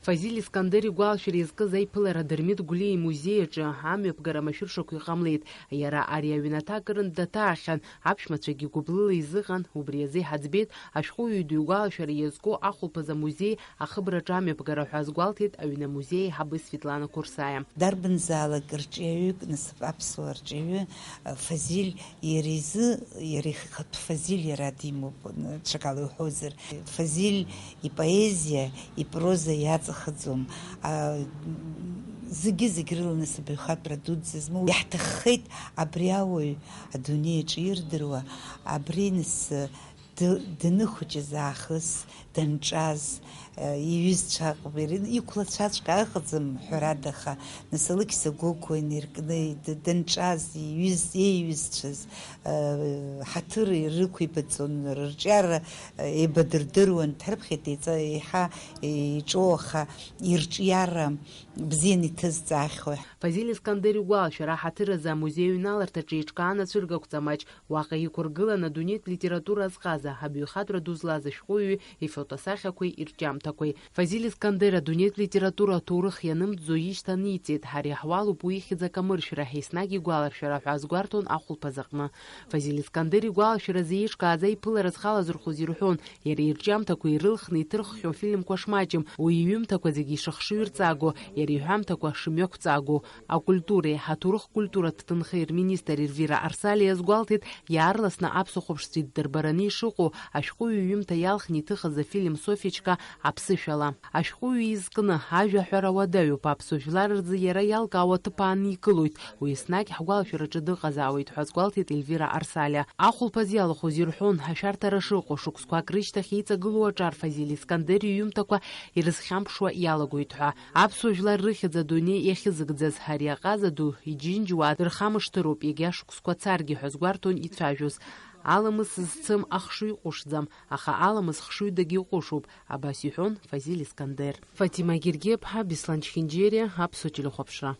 Фазиль Искандер игәалашәара иазкыз аиԥылара Дырмит Гәлиа имузеи аҿы амҩаԥгара машәыршақәа иҟамлеит. Иара ари аҩнаҭа-акырынтә даҭаахьан, аԥшәмацәагьы гәыблыла изыҟан, убри азы иҳаӡбеит ашәҟәыҩҩы ду игәалашәара иазку ахәылԥаз амузеи ахыбраҿы амҩаԥгара ҳәа азгәалҭеит аҩны амузеи аиҳабы Светлана Курсаиа. Дарбанзаалак рҿиаҩык, аԥсуа рҿиаҩы Фазиль иара изы, иара ихатә Фазиль иара димоуп, ҽакала иуҳәозар. Фазиль ипоезиа, ипроза иаҵахаӡом. Зегьы рыланасыԥ аҩхатәра дуӡӡа змоу иаҳҭаххеит абри ауаҩ адунеи аҿы ирдыруа, абри нас даныхәыҷыз аахыс, данҿаз, иҩызцәа иқәлацәаҵәҟьа ыҟаӡам ҳәарада, аха нас Алықьса Гәыгәа иниркны данҿаз иеиҩызцәаз ҳаҭыр ирықәибаҵон, рырҿиара еибадырдыруан, дҳарԥхьеит еиҳа иҿоу, аха ирҿиара бзианы иҭызҵаахьоу. Фазиль Искандер игәалашәара аҳаҭыр азы амузеи аҩналарҭаҿы еиҿкаан ацәыргақәҵа маҷ, уаҟа иқәыргылан адунеитә литература азҟаза, абаҩхатәра ду злаз ашәҟәыҩҩы ифотосахьақәеи ирҿиамҭақәеи. Фазиль Искандер адунеитә литература аҭоурых ианымҵӡо ишьҭан иҵеит. Ҳара иаҳуалуп уи ихьӡ акамыршәра, еснагь игәаларшәара ҳәа азгәарҭон ахәылԥаз аҟны. Фазиль Искандер игәалашәаразы еиҿкааз аиԥылара зхалазырхәыз ирҳәон, иара ирҿиамҭақәа ирылхны иҭырххьоу фильмқәа шмаҷым, уи иҩымҭақәа зегьы ишыхшыҩрҵааго, иара иҳәамҭақәа шымҩақәҵааго. Акультуреи ҳаҭоурых культуратә ҭынхеи рминистр Ервира Арсалиа иазгәалҭеит, иаарласны аԥсуахәаԥштәы иддырбараны ишыҟоу ашәҟәыҩҩы иҩымҭа иалхны иҭыхыз афильм Софиечка аԥсышәала. Ашәҟәыҩҩы изкны ажәаҳәара уадаҩуп, аԥсуа жәлар рзы иара иалкаауа ҭыԥ аанникылоит, уи еснагь ҳгәалашәараҿы дыҟазаауеит ҳәа азгәалҭеит Елвира Арсалиа. Ахәылԥаз иалахәыз ирҳәон, ашәарҭара шыҟоу шықәсқәак рышьҭахь иҵагылоу аҿар Фазиль Искандер иҩымҭақәа ирызхьамԥшуа иалагоит ҳәа. Аԥсуа жәлар рыхьӡ адунеи иахьызыгӡаз ари аҟаза ду иџьынџьуа дырхамышҭыроуп, егьа шықәсқәа царгьы ҳәа згәарҭон ицәажәоз. Аламыс зцым ахшыҩ ҟәышӡам, аха аламыс хшыҩ дагьыҟәышуп, абас иҳәон Фазиль Искандер. Фатима Гергиаԥҳа, Беслан Чхинџьиариа, Аԥсуа телехәаԥшра.